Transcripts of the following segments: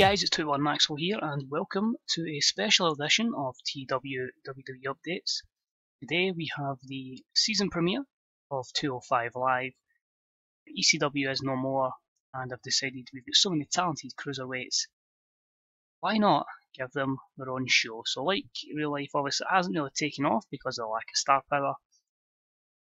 guys, it's 21 Maxwell here, and welcome to a special edition of TW WWE Updates. Today we have the season premiere of 205 Live. ECW is no more, and I've decided we've got so many talented cruiserweights. Why not give them their own show? So, like real life, obviously, it hasn't really taken off because of the lack of star power.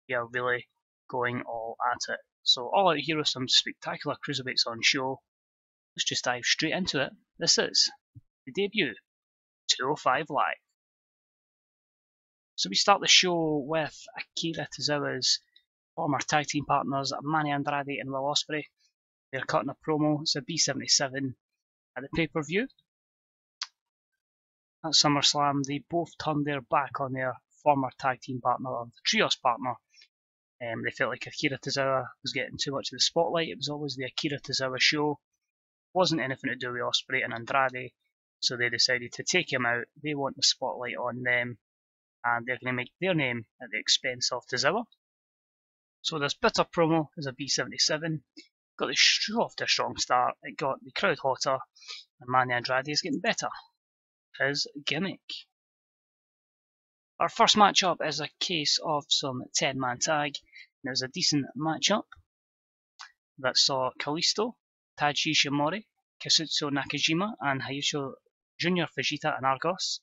We are really going all at it. So, all out here with some spectacular cruiserweights on show. Let's just dive straight into it. This is the debut 205 Live. So we start the show with Akira Tozawa's former tag team partners Manny Andrade and Will Ospreay. They're cutting a promo. It's a B77 at the pay-per-view. At SummerSlam, they both turned their back on their former tag team partner, or the trios partner. They felt like Akira Tozawa was getting too much of the spotlight. It was always the Akira Tozawa show. Wasn't anything to do with Ospreay and Andrade, so they decided to take him out. They want the spotlight on them, and they're going to make their name at the expense of Tozawa. So this bitter promo is a B77. Got the show off to a strong start. It got the crowd hotter, and Manny Andrade is getting better. His gimmick. Our first matchup is a case of some 10-man tag. It was a decent matchup that saw Kalisto, Taiji Ishimori, Katsuyori Nakajima, and Hayushi Jr. Fujita and Argos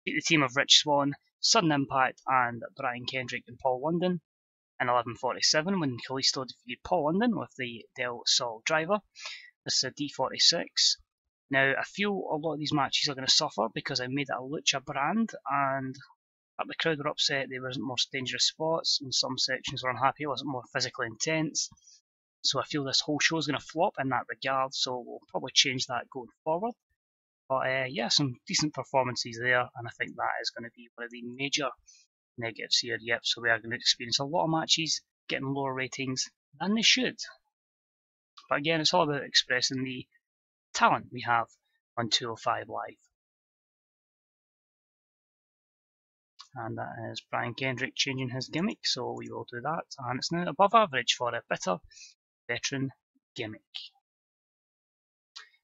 beat the team of Rich Swann, Sudden Impact, and Brian Kendrick and Paul London in 11:47 when Kalisto defeated Paul London with the Del Sol driver. This is a D46. Now, I feel a lot of these matches are going to suffer because I made it a lucha brand, and the crowd were upset there wasn't more dangerous spots, and some sections were unhappy, it wasn't more physically intense. So I feel this whole show is going to flop in that regard, so we'll probably change that going forward. But yeah, some decent performances there, and I think that is going to be one of the major negatives here. Yep, so we are going to experience a lot of matches getting lower ratings than they should. But again, it's all about expressing the talent we have on 205 Live. And that is Brian Kendrick changing his gimmick, so we will do that. And it's now above average for a bitter veteran gimmick.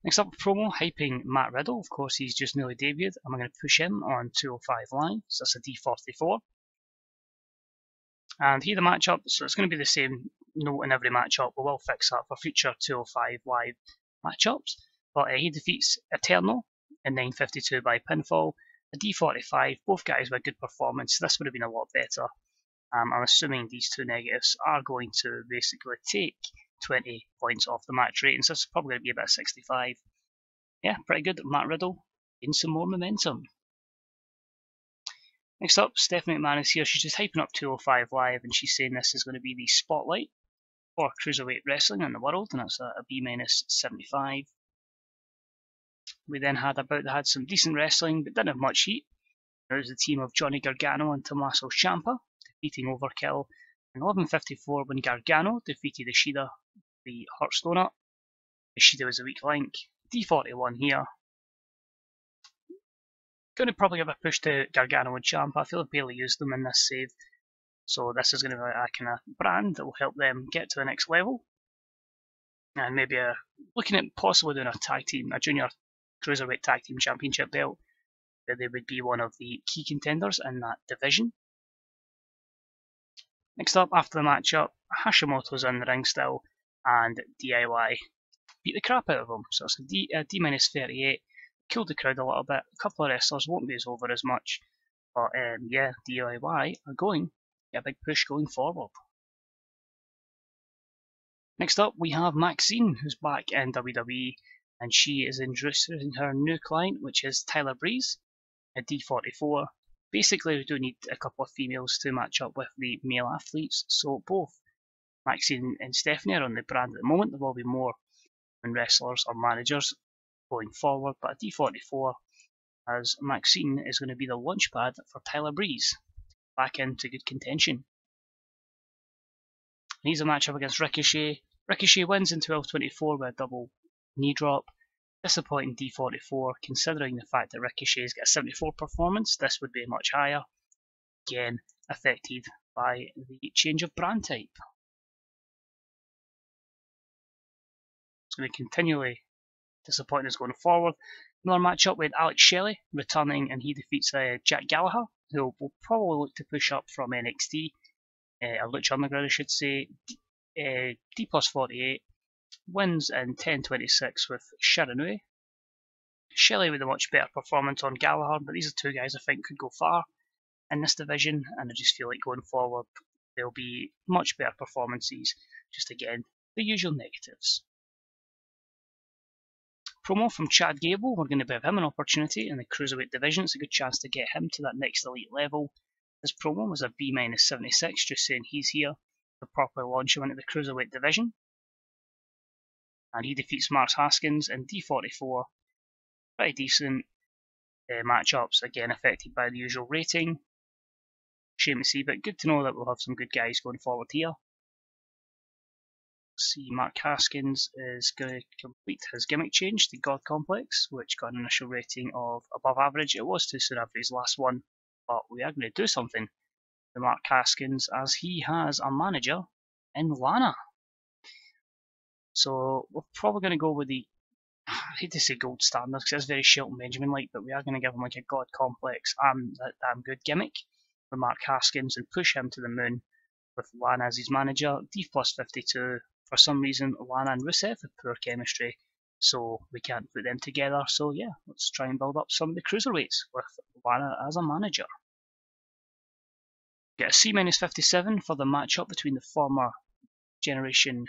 Next up, a promo hyping Matt Riddle. Of course, he's just newly debuted. I'm going to push him on 205 Live, so that's a D44. And here the matchup, so it's going to be the same note in every matchup. We will fix that for future 205 Live matchups. But he defeats Eterno in 9:52 by pinfall. A D45, both guys with a good performance. This would have been a lot better. I'm assuming these two negatives are going to basically take 20 points off the match rating, so it's probably going to be about 65. Yeah, pretty good. Matt Riddle in some more momentum. Next up, Stephanie McMahon is here. She's just hyping up 205 Live, and she's saying this is going to be the spotlight for cruiserweight wrestling in the world, and that's a B-75. We then had some decent wrestling, but didn't have much heat. There was the team of Johnny Gargano and Tommaso Ciampa defeating Overkill in 11:54 when Gargano defeated Ishida, the Heartstoner. Ishida was a weak link. D41 here. Going to probably give a push to Gargano and Ciampa. I feel I've barely used them in this save, so this is going to be a kind of brand that will help them get to the next level. And maybe looking at possibly doing a junior cruiserweight tag team championship belt, where they would be one of the key contenders in that division. Next up, after the matchup, Hashimoto's in the ring still, and DIY beat the crap out of him. So it's a D-38. Killed the crowd a little bit. A couple of wrestlers won't be as over as much, but yeah, DIY are going to get a big push going forward. Next up, we have Maxine, who's back in WWE, and she is introducing her new client, which is Tyler Breeze, a D44. Basically, we do need a couple of females to match up with the male athletes, so both Maxine and Stephanie are on the brand at the moment. There will be more wrestlers or managers going forward, but a D44 as Maxine is going to be the launchpad for Tyler Breeze back into good contention. He's a matchup against Ricochet. Ricochet wins in 12:24 with a double knee drop. Disappointing D44, considering the fact that Ricochet's got a 74 performance. This would be much higher. Again, affected by the change of brand type. It's going to continually disappointing us going forward. Another matchup with Alex Shelley returning, and he defeats Jack Gallagher, who will probably look to push up from NXT, or Lucha Underground I should say. D plus 48, wins in 10:26 with Shiranui. Shelley with a much better performance on Gallagher, but these are two guys I think could go far in this division, and I just feel like going forward there'll be much better performances. Just again, the usual negatives. Promo from Chad Gable, we're going to give him an opportunity in the Cruiserweight division. It's a good chance to get him to that next elite level. This promo was a B-76, just saying he's here to properly launch him into the Cruiserweight division. And he defeats Mark Haskins in D44. Pretty decent matchups, again affected by the usual rating. Shame to see, but good to know that we'll have some good guys going forward here. See, Mark Haskins is going to complete his gimmick change to God Complex, which got an initial rating of above average. It was too soon after his last one, but we are going to do something to Mark Haskins as he has a manager in Lana. So we're probably going to go with the, I hate to say gold standard because it's very Shelton Benjamin-like, but we are going to give him like a God Complex and that damn good gimmick for Mark Haskins and push him to the moon with Lana as his manager. D plus 52. For some reason, Lana and Rusev have poor chemistry, so we can't put them together. So yeah, let's try and build up some of the cruiserweights with Lana as a manager. Get a C-57 for the matchup between the former generation,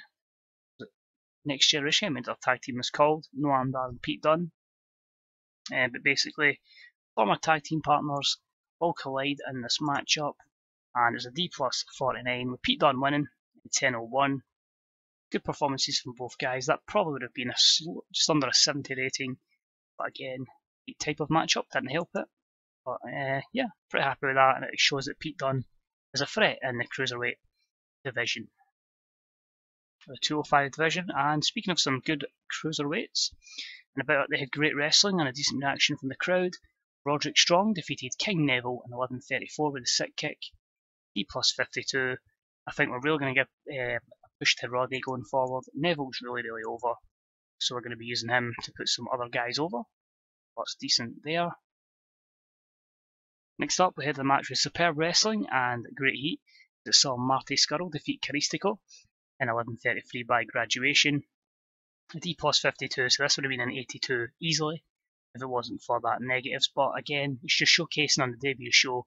next generation, I mean their tag team is called, Noam Dar and Pete Dunne. But basically, former tag team partners will collide in this matchup, and it's a D plus 49 with Pete Dunne winning in 10:01. Good performances from both guys. That probably would have been just under a 70 rating, but again, type of matchup didn't help it. But yeah, pretty happy with that, and it shows that Pete Dunne is a threat in the cruiserweight division, the 205 division. And speaking of some good cruiserweights, and about they had great wrestling and a decent reaction from the crowd. Roderick Strong defeated King Neville in 11:34 with a sick kick. D plus 52. I think we're really going to get push to Roddy going forward. Neville's really over, so we're going to be using him to put some other guys over. That's decent there. Next up, we had the match with Superb Wrestling and Great Heat that saw Marty Scurll defeat Caristico in 11:33 by graduation. A D plus 52, so this would have been an 82 easily if it wasn't for that negatives. But again, it's just showcasing on the debut show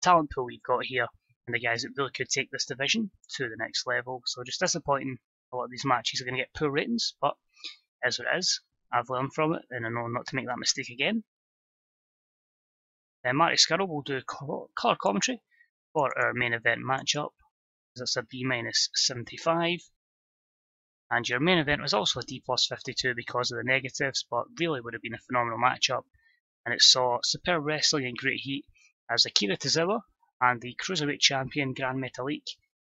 the talent pool we've got here and the guys that really could take this division to the next level. So just disappointing. A lot of these matches are going to get poor ratings, but as it is, I've learned from it and I know not to make that mistake again. Then Marty Scurll will do colour commentary for our main event matchup, as it's a B-75. And your main event was also a D plus 52 because of the negatives, but really would have been a phenomenal matchup. And it saw Superb Wrestling in Great Heat as Akira Tozawa and the Cruiserweight Champion Gran Metalik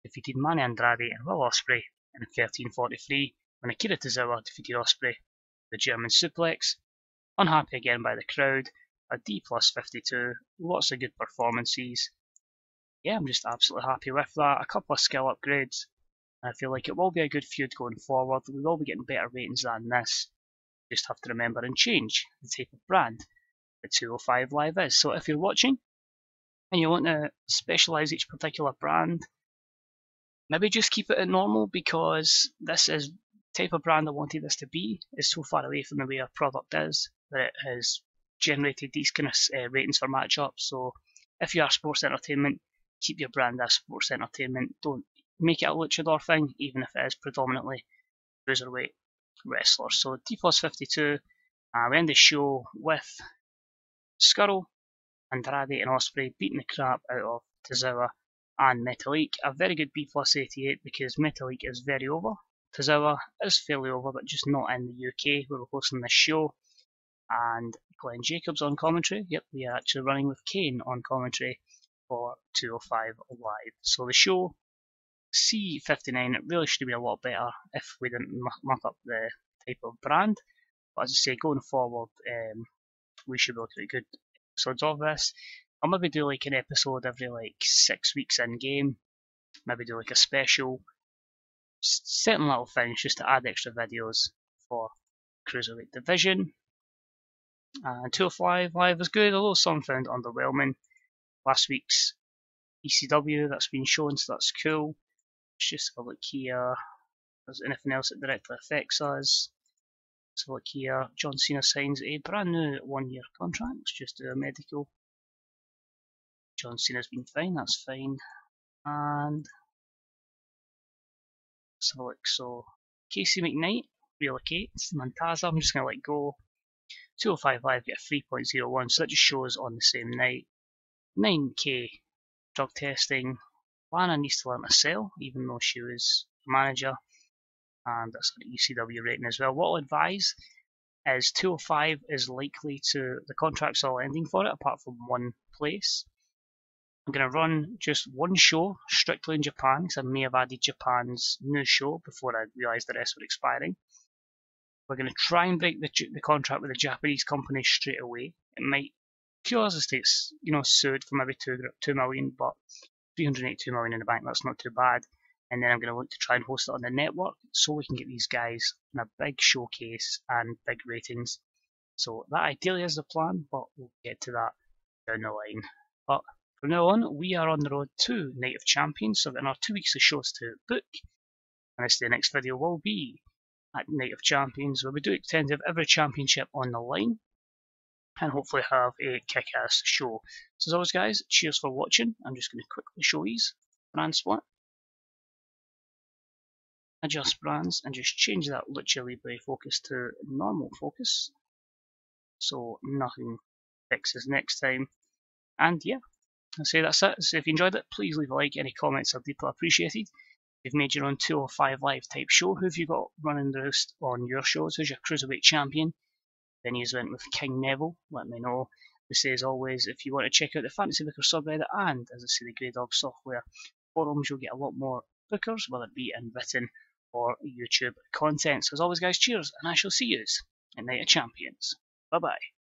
defeated Manny Andrade and Will Ospreay in 13:43 when Akira Tozawa defeated Ospreay with the German suplex. Unhappy again by the crowd, a D plus 52, lots of good performances. Yeah, I'm just absolutely happy with that. A couple of skill upgrades. I feel like it will be a good feud going forward. We will be getting better ratings than this. Just have to remember and change the type of brand the 205 Live is. So if you're watching and you want to specialise each particular brand, maybe just keep it at normal, because this is the type of brand I wanted this to be. Is so far away from the way our product is that it has generated these kind of ratings for matchups. So if you are sports entertainment, keep your brand as sports entertainment. Don't make it a luchador thing, even if it is predominantly cruiserweight wrestlers. So D plus 52. We end the show with Scurll, Andrade and Ospreay beating the crap out of Tozawa and Metalik. A very good B plus 88 because Metalik is very over. Tozawa is fairly over, but just not in the UK where we're hosting this show. And Glenn Jacobs on commentary. Yep, we are actually running with Kane on commentary for 205 Live. So the show, C59, it really should be a lot better if we didn't muck up the type of brand. But as I say, going forward, we should be able to do good episodes of this. I'll maybe do like an episode every like 6 weeks in game. Maybe do like a special, certain little things just to add extra videos for Cruiserweight division. And 205 Live was good, although some found underwhelming. Last week's ECW that's been shown, so that's cool. Let's just have a look here. There's anything else that directly affects us. Let's have a look here. John Cena signs a brand new 1-year contract. Let's just do a medical. John Cena's been fine, that's fine. And let's have a look. So Casey McKnight relocates. Montaza, I'm just going to let go. 205 Live get a 3.01, so that just shows on the same night. 9k drug testing. Lana needs to learn to sell, even though she was a manager. And that's an ECW rating as well. What I'll advise is 205 is likely to, the contract's all ending for it, apart from one place. I'm going to run just one show strictly in Japan, because I may have added Japan's new show before I realised the rest were expiring. We're going to try and break the contract with the Japanese company straight away. It might cause us to get sued for maybe 2 million, but 382 million in the bank, that's not too bad. And then I'm going to look to try and host it on the network so we can get these guys in a big showcase and big ratings. So that ideally is the plan, but we'll get to that down the line. But from now on, we are on the road to Night of Champions, so we've got another 2 weeks of shows to book. And the next video will be at Night of Champions, where we do tend to have every championship on the line and hopefully have a kick-ass show. So as always guys, cheers for watching. I'm just going to quickly show these brand split. Adjust brands and just change that Lucha Libre focus to normal focus, so nothing fixes next time. And yeah, I'll say that's it. So if you enjoyed it, please leave a like. Any comments are deeply appreciated. If you've made your own 205 Live type show, who have you got running the roost on your shows? Who's your Cruiserweight champion? Then you went with King Neville, let me know. We say as always, if you want to check out the Fantasy Booker subreddit and, as I say, the Grey Dog software forums, you'll get a lot more bookers, whether it be in written or YouTube content. So as always guys, cheers, and I shall see yous at Night of Champions. Bye bye.